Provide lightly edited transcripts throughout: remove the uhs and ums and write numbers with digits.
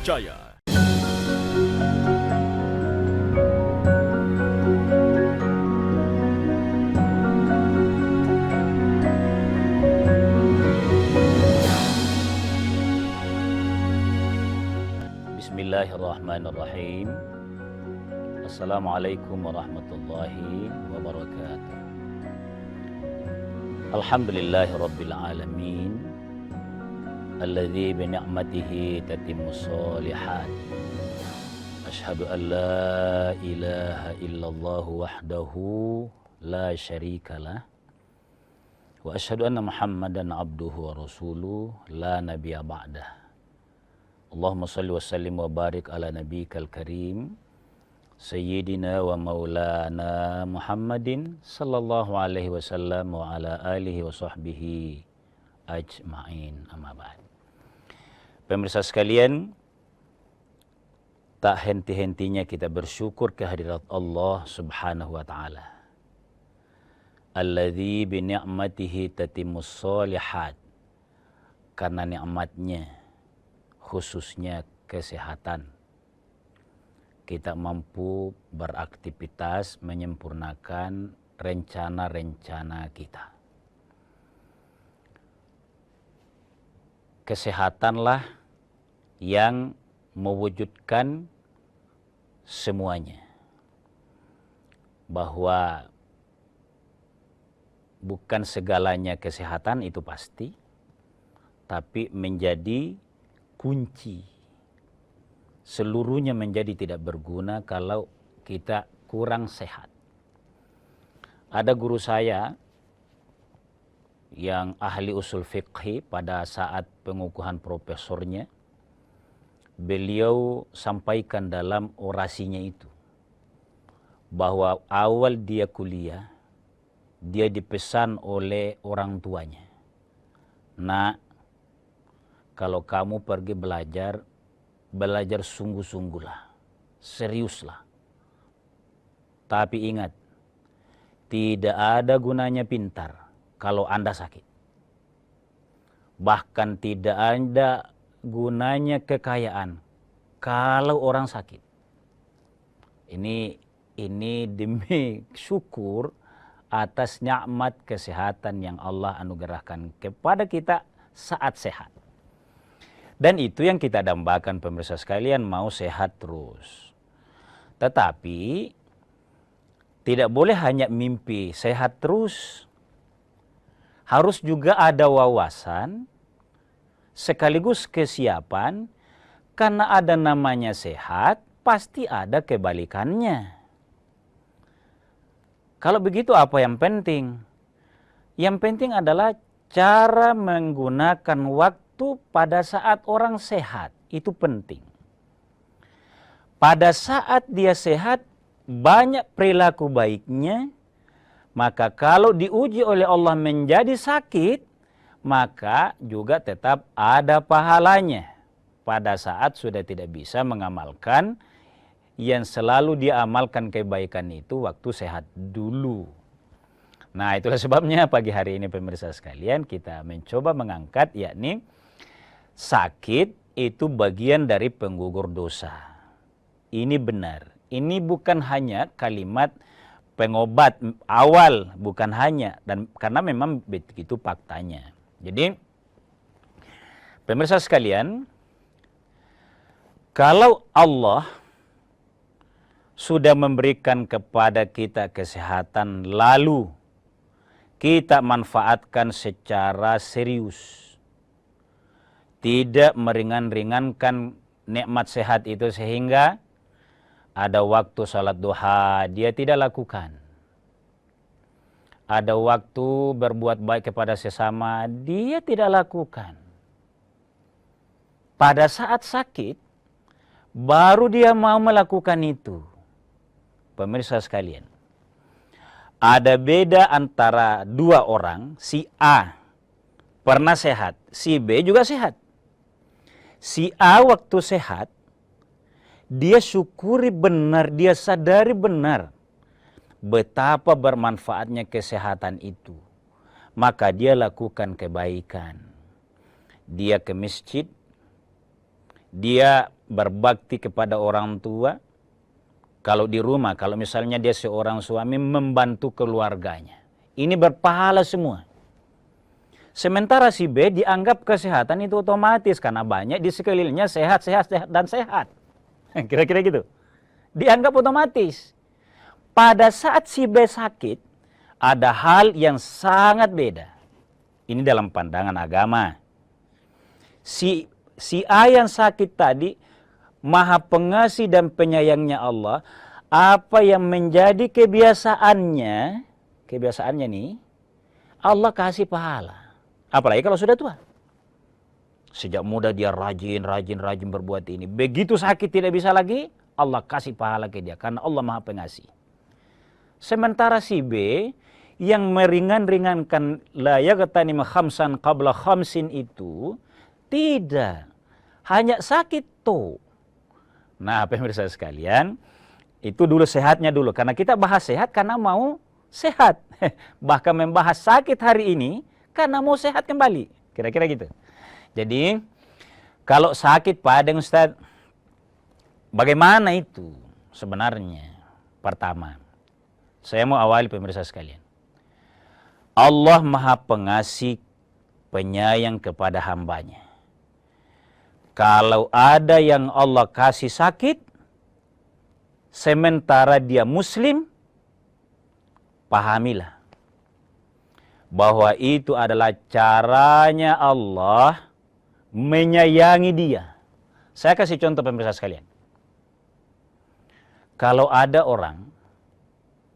Jaya. Bismillahirrahmanirrahim. Assalamualaikum warahmatullahi wabarakatuh. Alhamdulillahi rabbil alamin, alladzi bi ni'matihi tatimmus shalihat. Asyhadu an la ilaha illallah wahdahu la syarikalah, wa asyhadu anna Muhammadan abduhu wa rasuluh la nabiyya ba'dah. Allahumma salli wa sallim wa barik ala nabiyyikal karim Sayyidina wa maulana Muhammadin sallallahu alaihi wasallam wa ala alihi wa sahbihi ajma'in, amma ba'd. Pemirsa sekalian, tak henti-hentinya kita bersyukur kehadirat Allah subhanahu wa ta'ala, alladzi bi ni'matihi tatimmus shalihat. Karena nikmatnya, khususnya kesehatan, kita mampu beraktivitas menyempurnakan rencana-rencana kita. Kesehatanlah yang mewujudkan semuanya. Bahwa bukan segalanya kesehatan itu pasti, tapi menjadi kunci. Seluruhnya menjadi tidak berguna kalau kita kurang sehat. Ada guru saya yang ahli usul fiqhi, pada saat pengukuhan profesornya, beliau sampaikan dalam orasinya itu, bahwa awal dia kuliah, dia dipesan oleh orang tuanya, "Nak, kalau kamu pergi belajar sungguh-sungguhlah, seriuslah. Tapi ingat, tidak ada gunanya pintar kalau Anda sakit. Bahkan tidak ada gunanya kekayaan kalau orang sakit." Ini demi syukur atas nikmat kesehatan yang Allah anugerahkan kepada kita saat sehat. Dan itu yang kita dambakan, pemirsa sekalian, mau sehat terus. Tetapi tidak boleh hanya mimpi sehat terus. Harus juga ada wawasan sekaligus kesiapan, karena ada namanya sehat, pasti ada kebalikannya. Kalau begitu apa yang penting? Yang penting adalah cara menggunakan waktu pada saat orang sehat, itu penting. Pada saat dia sehat, banyak perilaku baiknya, maka kalau diuji oleh Allah menjadi sakit, maka juga tetap ada pahalanya. Pada saat sudah tidak bisa mengamalkan yang selalu dia amalkan kebaikan itu waktu sehat dulu. Nah, itulah sebabnya pagi hari ini, pemirsa sekalian, kita mencoba mengangkat, yakni sakit itu bagian dari penggugur dosa. Ini benar. Ini bukan hanya kalimat pengobat awal, bukan hanya, dan karena memang begitu faktanya. Jadi, pemirsa sekalian, kalau Allah sudah memberikan kepada kita kesehatan, lalu kita manfaatkan secara serius, tidak meringan-ringankan nikmat sehat itu sehingga ada waktu salat duha dia tidak lakukan. Ada waktu berbuat baik kepada sesama dia tidak lakukan. Pada saat sakit baru dia mau melakukan itu. Pemirsa sekalian, ada beda antara dua orang, si A pernah sehat, si B juga sehat. Si A waktu sehat, dia syukuri benar, dia sadari benar betapa bermanfaatnya kesehatan itu. Maka dia lakukan kebaikan. Dia ke masjid, dia berbakti kepada orang tua. Kalau di rumah, kalau misalnya dia seorang suami membantu keluarganya. Ini berpahala semua. Sementara si B dianggap kesehatan itu otomatis karena banyak di sekelilingnya sehat, dan sehat. Kira-kira gitu. Dianggap otomatis. Pada saat si B sakit, ada hal yang sangat beda. Ini dalam pandangan agama. Si A yang sakit tadi, Maha Pengasih dan Penyayangnya Allah, apa yang menjadi kebiasaannya nih, Allah kasih pahala. Apalagi kalau sudah tua. Sejak muda dia rajin berbuat ini. Begitu sakit tidak bisa lagi, Allah kasih pahala ke dia. Karena Allah Maha Pengasih. Sementara si B, yang meringankan la yagtanim khamsan qabla khamsin itu, tidak. Hanya sakit tuh. Nah, pemirsa sekalian, itu dulu sehatnya dulu. Karena kita bahas sehat karena mau sehat. Bahkan membahas sakit hari ini karena mau sehat kembali. Kira-kira gitu. Jadi, kalau sakit pada Ustaz, bagaimana itu sebenarnya? Pertama, saya mau awali pemirsa sekalian. Allah Maha Pengasih, penyayang kepada hambanya. Kalau ada yang Allah kasih sakit, sementara dia muslim, pahamilah bahwa itu adalah caranya Allah menyayangi dia. Saya kasih contoh pemirsa sekalian. Kalau ada orang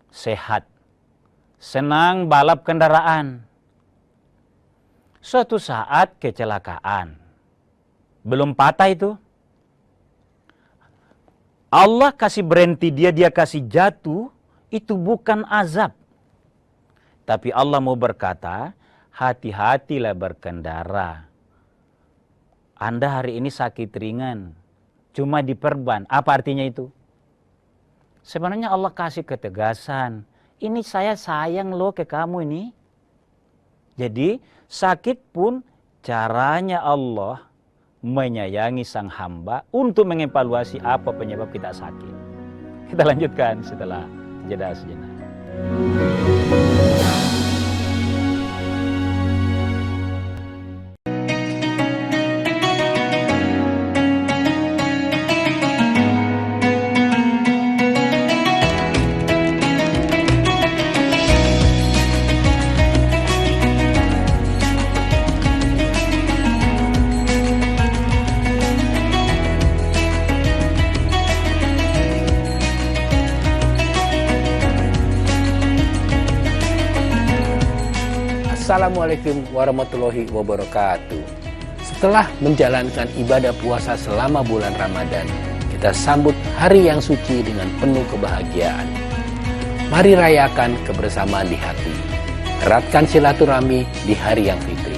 sehat, senang balap kendaraan, suatu saat kecelakaan, belum patah itu, Allah kasih berhenti dia kasih jatuh, itu bukan azab. Tapi Allah mau berkata, hati-hatilah berkendara. Anda hari ini sakit ringan, cuma diperban. Apa artinya itu? Sebenarnya Allah kasih ketegasan. Ini saya sayang loh ke kamu ini. Jadi sakit pun caranya Allah menyayangi sang hamba untuk mengevaluasi apa penyebab kita sakit. Kita lanjutkan setelah jeda sejenak. Assalamualaikum warahmatullahi wabarakatuh. Setelah menjalankan ibadah puasa selama bulan Ramadan, kita sambut hari yang suci dengan penuh kebahagiaan. Mari rayakan kebersamaan di hati. Eratkan silaturahmi di hari yang fitri.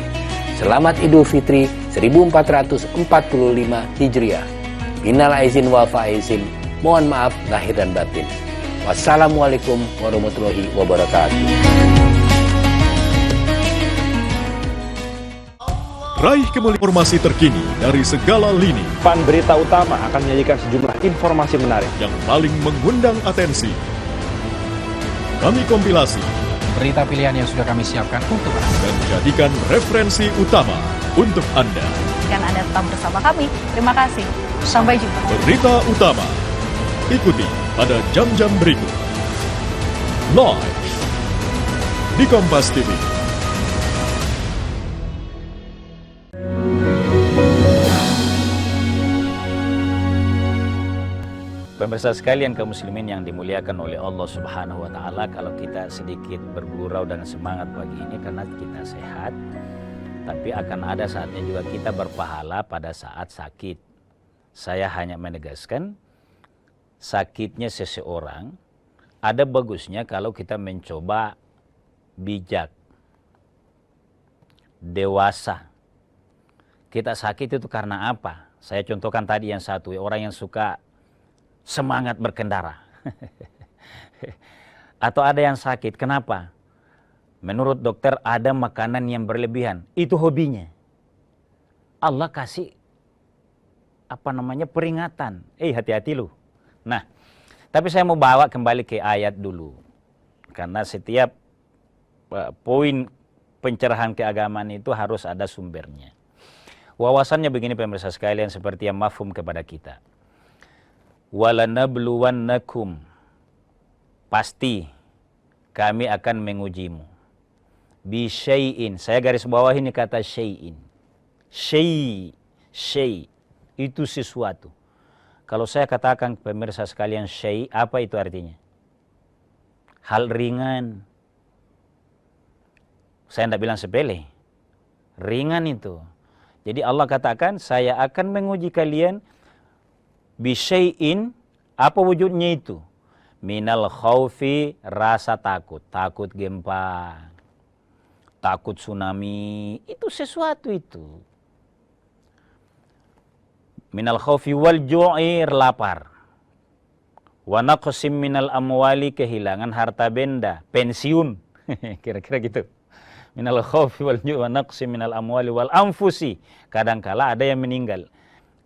Selamat Idul Fitri 1445 Hijriah. Minal aizin wal faizin. Mohon maaf lahir dan batin. Wassalamualaikum warahmatullahi wabarakatuh. Raih kembali informasi terkini dari segala lini. Pan Berita Utama akan menyajikan sejumlah informasi menarik yang paling mengundang atensi. Kami kompilasi berita pilihan yang sudah kami siapkan untuk Anda dan jadikan referensi utama untuk Anda. Dan Anda tetap bersama kami. Terima kasih. Sampai jumpa. Berita Utama. Ikuti pada jam-jam berikut. Live di Kompas TV. Pemirsa sekalian kaum muslimin yang dimuliakan oleh Allah Subhanahu wa taala, kalau kita sedikit bergurau dan semangat pagi ini karena kita sehat, tapi akan ada saatnya juga kita berpahala pada saat sakit. Saya hanya menegaskan sakitnya seseorang ada bagusnya kalau kita mencoba bijak, dewasa. Kita sakit itu karena apa? Saya contohkan tadi yang satu, orang yang suka semangat berkendara. Atau ada yang sakit, kenapa? Menurut dokter ada makanan yang berlebihan, itu hobinya. Allah kasih peringatan. Hati-hati lu. Nah, tapi saya mau bawa kembali ke ayat dulu. Karena setiap poin pencerahan keagamaan itu harus ada sumbernya. Wawasannya begini pemirsa sekalian, seperti yang mafhum kepada kita. Walanabluwannakum, pasti kami akan mengujimu. Bisyai'in, saya garis bawah ini kata syai'in. Syai' itu sesuatu. Kalau saya katakan pemirsa sekalian syai', apa itu artinya? Hal ringan. Saya tidak bilang sepele. Ringan itu. Jadi Allah katakan, saya akan menguji kalian bisyai'in, apa wujudnya itu? Minal khaufi, rasa takut. Takut gempa, takut tsunami, itu sesuatu itu. Minal khaufi wal ju'i, lapar. Wa naqsim minal amwali, kehilangan harta benda, pensiun. Kira-kira gitu. Minal khaufi wal ju'i wa naqsim minal amwali wal anfusi. Kadangkala ada yang meninggal.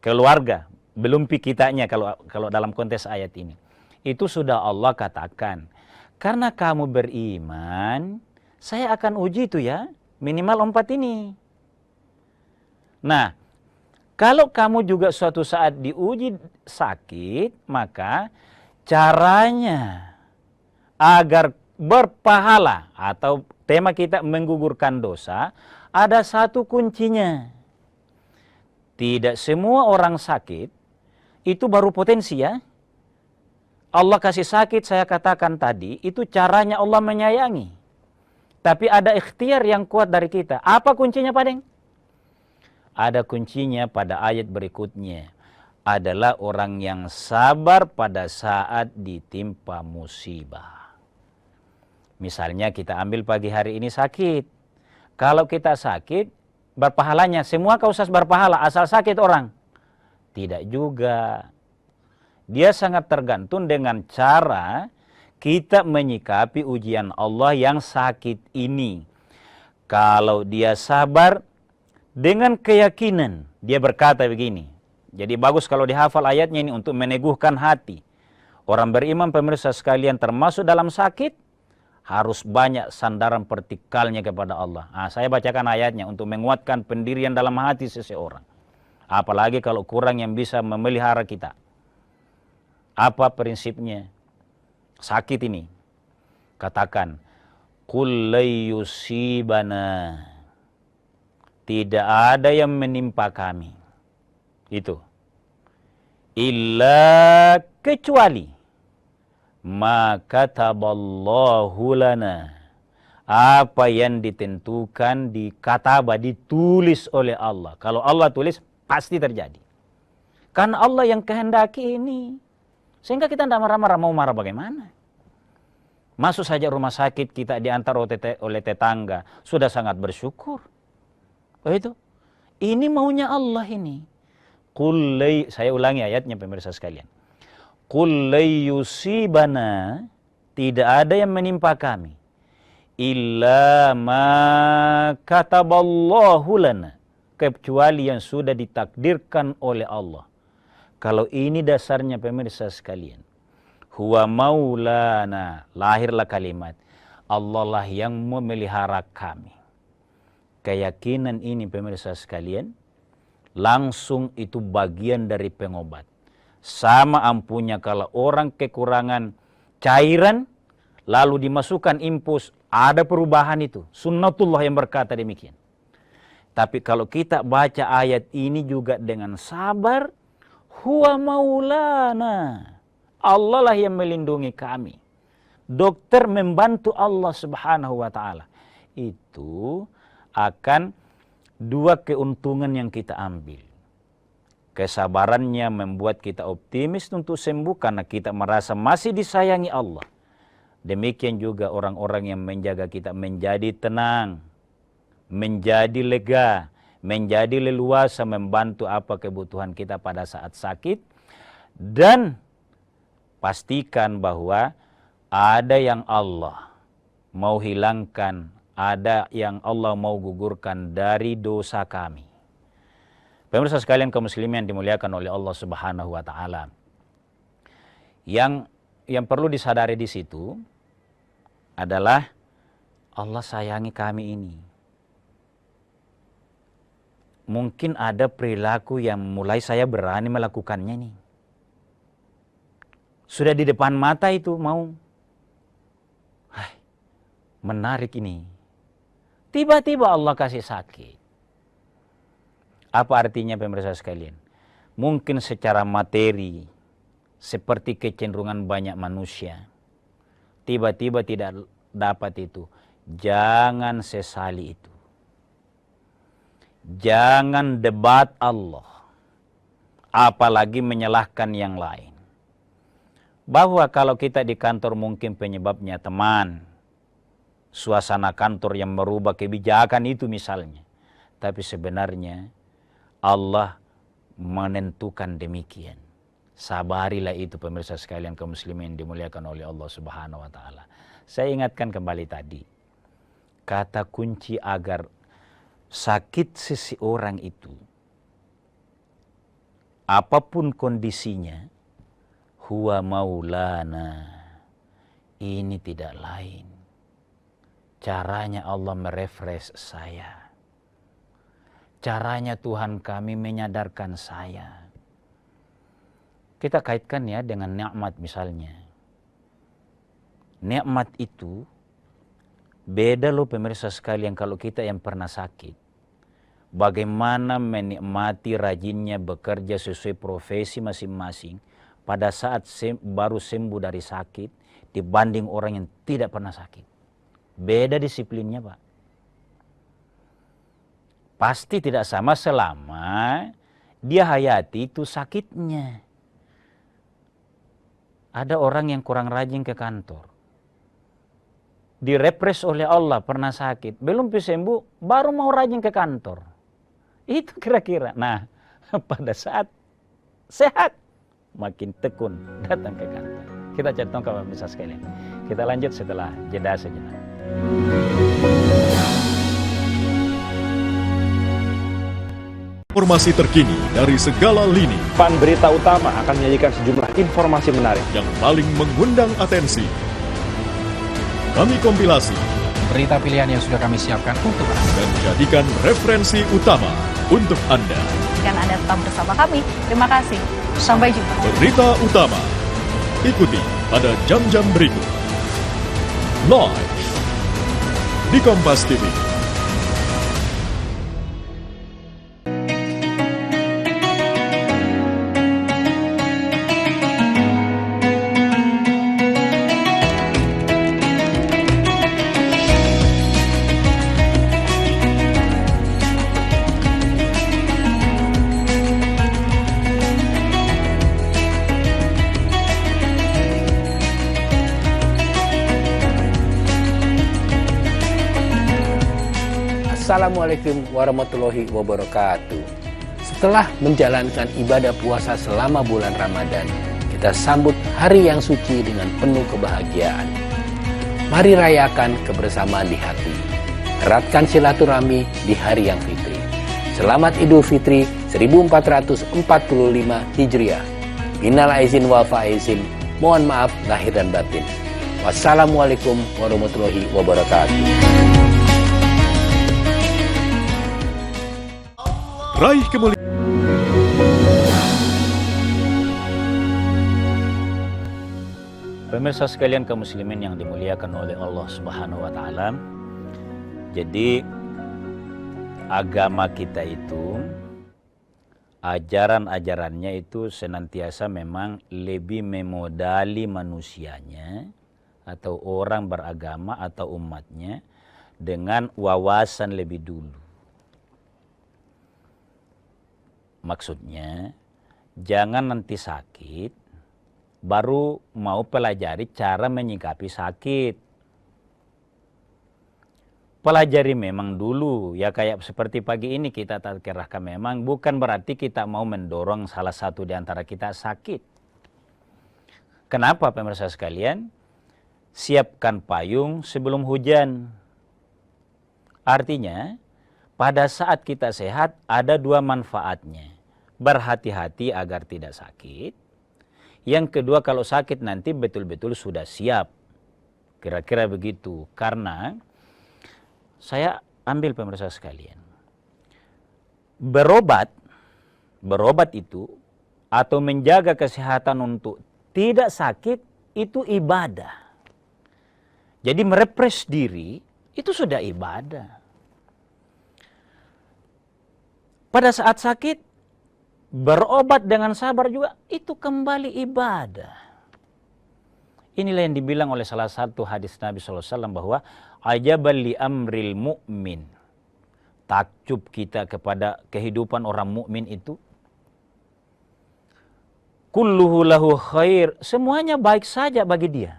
Keluarga, belum kitanya kalau dalam konteks ayat ini. Itu sudah Allah katakan. Karena kamu beriman, saya akan uji itu ya, minimal 4 ini. Nah, kalau kamu juga suatu saat diuji sakit, maka caranya agar berpahala, atau tema kita menggugurkan dosa, ada satu kuncinya. Tidak semua orang sakit itu baru potensi ya. Allah kasih sakit, saya katakan tadi, itu caranya Allah menyayangi. Tapi ada ikhtiar yang kuat dari kita. Apa kuncinya, Pak Deng? Ada kuncinya pada ayat berikutnya. Adalah orang yang sabar pada saat ditimpa musibah. Misalnya kita ambil pagi hari ini sakit. Kalau kita sakit, berpahalanya. Semua kau usah berpahala, asal sakit orang. Tidak juga. Dia sangat tergantung dengan cara kita menyikapi ujian Allah yang sakit ini. Kalau dia sabar dengan keyakinan, dia berkata begini. Jadi bagus kalau dihafal ayatnya ini untuk meneguhkan hati. Orang beriman pemirsa sekalian termasuk dalam sakit, harus banyak sandaran vertikalnya kepada Allah. Nah, saya bacakan ayatnya untuk menguatkan pendirian dalam hati seseorang. Apalagi kalau kurang yang bisa memelihara kita. Apa prinsipnya? Sakit ini. Katakan, Qul layyusibana. Tidak ada yang menimpa kami. Itu. Illa kecuali. Maka kataballahu lana. Apa yang ditentukan, ditulis oleh Allah. Kalau Allah tulis, pasti terjadi. Karena Allah yang kehendaki ini. Sehingga kita tidak marah-marah, mau marah bagaimana? Masuk saja rumah sakit, kita diantar oleh tetangga, sudah sangat bersyukur. Oh itu, ini maunya Allah ini. Saya ulangi ayatnya pemirsa sekalian. Qul layyusibana, tidak ada yang menimpa kami. Illa ma kataballahu lana, kecuali yang sudah ditakdirkan oleh Allah. Kalau ini dasarnya pemirsa sekalian. Huwa maulana, lahirlah kalimat. Allah lah yang memelihara kami. Keyakinan ini pemirsa sekalian, langsung itu bagian dari pengobat. Sama ampunya kalau orang kekurangan cairan, lalu dimasukkan infus, ada perubahan itu. Sunnatullah yang berkata demikian. Tapi kalau kita baca ayat ini juga dengan sabar, huwa maulana, Allah lah yang melindungi kami. Dokter membantu Allah subhanahu wa ta'ala. Itu akan dua keuntungan yang kita ambil. Kesabarannya membuat kita optimis untuk sembuh karena kita merasa masih disayangi Allah. Demikian juga orang-orang yang menjaga kita menjadi tenang, menjadi lega, menjadi leluasa membantu apa kebutuhan kita pada saat sakit. Dan pastikan bahwa ada yang Allah mau hilangkan, ada yang Allah mau gugurkan dari dosa kami. Pemirsa sekalian kaum muslimin yang dimuliakan oleh Allah Subhanahu wa taala. Yang perlu disadari di situ adalah Allah sayangi kami ini. Mungkin ada perilaku yang mulai saya berani melakukannya nih. Sudah di depan mata itu mau. Menarik ini. Tiba-tiba Allah kasih sakit. Apa artinya pemirsa sekalian? Mungkin secara materi, seperti kecenderungan banyak manusia, tiba-tiba tidak dapat itu. Jangan sesali itu. Jangan debat Allah, apalagi menyalahkan yang lain. Bahwa kalau kita di kantor mungkin penyebabnya teman, suasana kantor yang merubah kebijakan itu misalnya. Tapi sebenarnya Allah menentukan demikian. Sabarilah itu pemirsa sekalian kaum muslimin dimuliakan oleh Allah Subhanahu wa taala. Saya ingatkan kembali tadi. Kata kunci agar sakit seseorang itu, apapun kondisinya, huwa maulana. Ini tidak lain. Caranya Allah merefresh saya. Caranya Tuhan kami menyadarkan saya. Kita kaitkan ya dengan nikmat misalnya. Nikmat itu beda loh pemirsa sekalian kalau kita yang pernah sakit. Bagaimana menikmati rajinnya bekerja sesuai profesi masing-masing pada saat baru sembuh dari sakit dibanding orang yang tidak pernah sakit. Beda disiplinnya, Pak. Pasti tidak sama selama dia hayati itu sakitnya. Ada orang yang kurang rajin ke kantor. Direpres oleh Allah, pernah sakit. Belum sembuh, baru mau rajin ke kantor. Itu kira-kira. Nah, pada saat sehat, makin tekun datang ke kantor. Kita cari tahu kawan bisa sekalian. Kita lanjut setelah jeda sejenak. Informasi terkini dari segala lini Pan Berita Utama akan menyajikan sejumlah informasi menarik yang paling mengundang atensi. Kami kompilasi Berita pilihan yang sudah kami siapkan untuk Anda. dan jadikan referensi utama untuk Anda. Dan Anda tetap bersama kami. Terima kasih. Sampai jumpa. Berita utama. Ikuti pada jam-jam berikut. Live di Kompas TV. Assalamualaikum warahmatullahi wabarakatuh. Setelah menjalankan ibadah puasa selama bulan Ramadan, kita sambut hari yang suci dengan penuh kebahagiaan. Mari rayakan kebersamaan di hati. Eratkan silaturahmi di hari yang fitri. Selamat Idul Fitri 1445 Hijriah. Minal aizin wal faizin. Mohon maaf lahir dan batin. Wassalamualaikum warahmatullahi wabarakatuh. Raih kemuliaan. Pemirsa sekalian kaum muslimin yang dimuliakan oleh Allah Subhanahu wa taala. Jadi agama kita itu ajaran-ajarannya itu senantiasa memang lebih memodali manusianya atau orang beragama atau umatnya dengan wawasan lebih dulu. Maksudnya, jangan nanti sakit, baru mau pelajari cara menyikapi sakit. Pelajari memang dulu, ya kayak seperti pagi ini kita tadkirahkan memang bukan berarti kita mau mendorong salah satu di antara kita sakit. Kenapa pemirsa sekalian? Siapkan payung sebelum hujan. Artinya, pada saat kita sehat ada dua manfaatnya. Berhati-hati agar tidak sakit. Yang kedua, kalau sakit nanti betul-betul sudah siap. Kira-kira begitu. Karena saya ambil pemirsa sekalian. Berobat itu atau menjaga kesehatan untuk tidak sakit itu ibadah. Jadi merepres diri itu sudah ibadah. Pada saat sakit, berobat dengan sabar juga itu kembali ibadah. Inilah yang dibilang oleh salah satu hadis Nabi SAW bahwa ajabal li amril mu'min. Takjub kita kepada kehidupan orang mukmin itu. Kulluhu lahu khair. Semuanya baik saja bagi dia.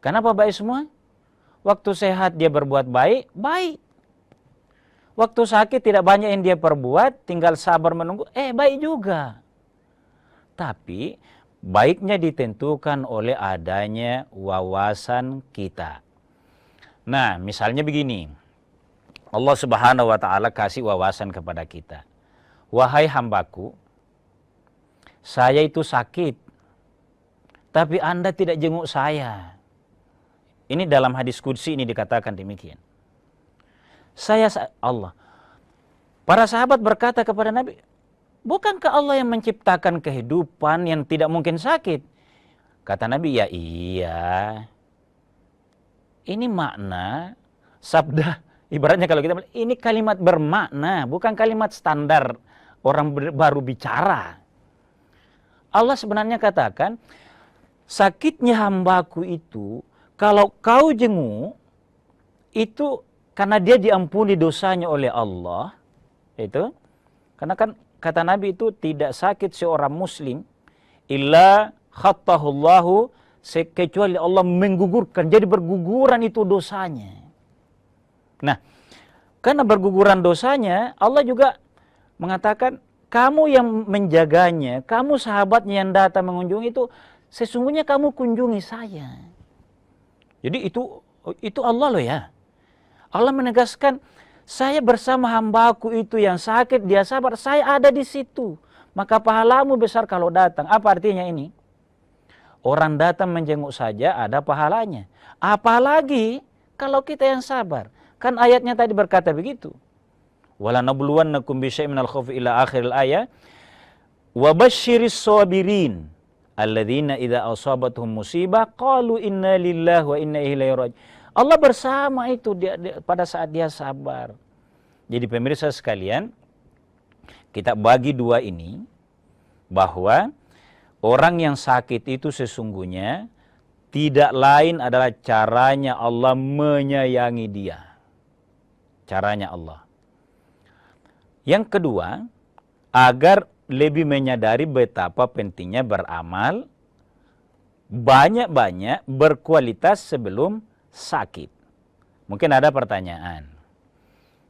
Kenapa baik semua? Waktu sehat dia berbuat baik, baik. Waktu sakit tidak banyak yang dia perbuat, tinggal sabar menunggu, baik juga. Tapi baiknya ditentukan oleh adanya wawasan kita. Nah, misalnya begini. Allah Subhanahu wa ta'ala kasih wawasan kepada kita. Wahai hambaku, saya itu sakit, tapi Anda tidak jenguk saya. Ini dalam hadis qudsi ini dikatakan demikian. Allah. Para sahabat berkata kepada Nabi, bukankah Allah yang menciptakan kehidupan yang tidak mungkin sakit? Kata Nabi, ya iya. Ini makna sabda, ibaratnya kalau kita bilang, ini kalimat bermakna, bukan kalimat standar orang baru bicara. Allah sebenarnya katakan, sakitnya hambaku itu, kalau kau jenguk, itu karena dia diampuni dosanya oleh Allah, itu karena kan kata Nabi itu tidak sakit seorang muslim illa khattahullahu, kecuali Allah menggugurkan, jadi berguguran itu dosanya. Nah, karena berguguran dosanya, Allah juga mengatakan kamu yang menjaganya, kamu sahabatnya yang datang mengunjungi itu, sesungguhnya kamu kunjungi saya. Jadi itu Allah loh ya. Allah menegaskan, saya bersama hambaku itu yang sakit, dia sabar, saya ada di situ. Maka pahalamu besar kalau datang. Apa artinya ini? Orang datang menjenguk saja ada pahalanya. Apalagi kalau kita yang sabar. Kan ayatnya tadi berkata begitu. Wala nabluwannakum bisyai'in minal khaufi ila akhiril ayat. Wa basyiris sabirin alladzina idza asabatuhum musibah qalu inna lillahi wa inna ilaihi raji'un. Allah bersama itu pada saat dia sabar. Jadi pemirsa sekalian, kita bagi dua ini, bahwa orang yang sakit itu sesungguhnya tidak lain adalah caranya Allah menyayangi dia. Caranya Allah. Yang kedua, agar lebih menyadari betapa pentingnya beramal, banyak-banyak berkualitas sebelum sakit. Mungkin ada pertanyaan,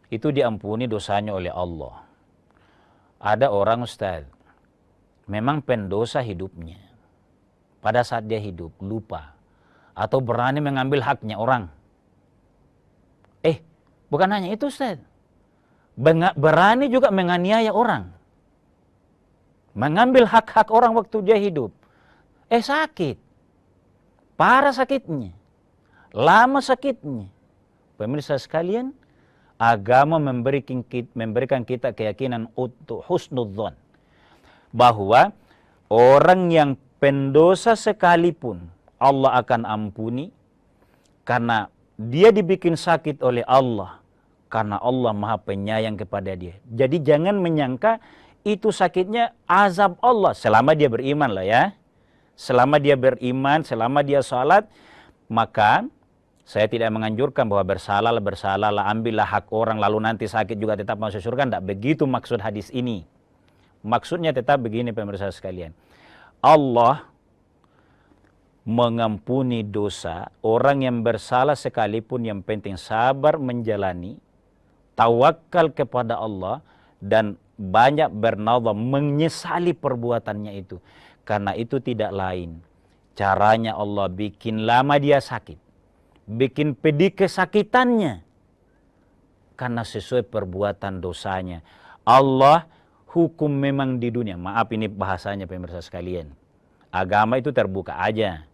itu diampuni dosanya oleh Allah. Ada orang Ustaz, memang pendosa hidupnya. Pada saat dia hidup, lupa. Atau berani mengambil haknya orang. Bukan hanya itu Ustaz. Berani juga menganiaya orang. Mengambil hak-hak orang waktu dia hidup. Sakit. Parah sakitnya. Lama sakitnya. Pemirsa sekalian, agama memberikan kita keyakinan untuk husnudzon, bahwa orang yang pendosa sekalipun Allah akan ampuni, karena dia dibikin sakit oleh Allah, karena Allah Maha Penyayang kepada dia. Jadi jangan menyangka itu sakitnya azab Allah, selama dia beriman lah ya. Selama dia beriman, selama dia salat, maka saya tidak menganjurkan bahwa bersalah, ambillah hak orang lalu nanti sakit juga tetap masuk surga. Tidak begitu maksud hadis ini. Maksudnya tetap begini pemirsa sekalian. Allah mengampuni dosa orang yang bersalah sekalipun, yang penting sabar menjalani, tawakal kepada Allah, dan banyak bernadham, menyesali perbuatannya itu. Karena itu tidak lain, caranya Allah bikin lama dia sakit, bikin pedih kesakitannya. karena sesuai perbuatan dosanya. Allah hukum memang di dunia. Maaf ini bahasanya pemirsa sekalian. Agama itu terbuka aja.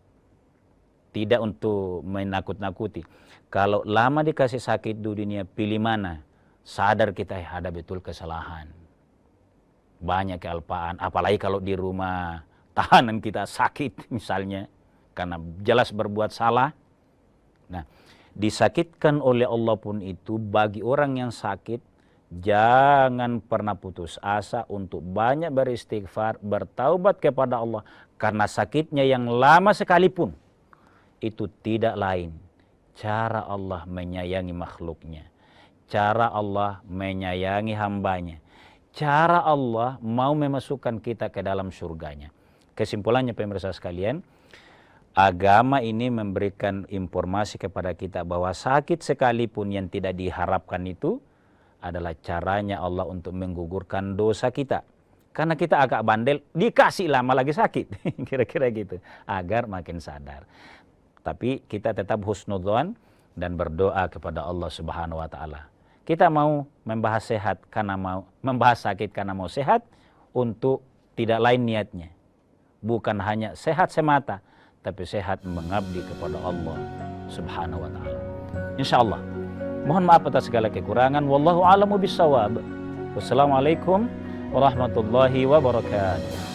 Tidak untuk menakut-nakuti. Kalau lama dikasih sakit di dunia, pilih mana? Sadar kita ada betul kesalahan. Banyak kealpaan. Apalagi kalau di rumah tahanan kita sakit misalnya. Karena jelas berbuat salah. Nah, disakitkan oleh Allah pun itu bagi orang yang sakit, jangan pernah putus asa untuk banyak beristighfar, bertaubat kepada Allah. Karena sakitnya yang lama sekalipun, itu tidak lain cara Allah menyayangi makhluknya. Cara Allah menyayangi hambanya. Cara Allah mau memasukkan kita ke dalam surganya. Kesimpulannya pemirsa sekalian, agama ini memberikan informasi kepada kita bahwa sakit sekalipun yang tidak diharapkan itu adalah caranya Allah untuk menggugurkan dosa kita. Karena kita agak bandel, dikasih lama lagi sakit. Kira-kira gitu. Agar makin sadar. Tapi kita tetap husnudzon dan berdoa kepada Allah Subhanahu wa taala. Kita mau membahas sehat karena mau membahas sakit karena mau sehat untuk tidak lain niatnya. Bukan hanya sehat semata, tapi sehat mengabdi kepada Allah Subhanahu wa taala. Insyaallah. Mohon maaf atas segala kekurangan. Wallahu a'lamu bissawab. Wassalamualaikum warahmatullahi wabarakatuh.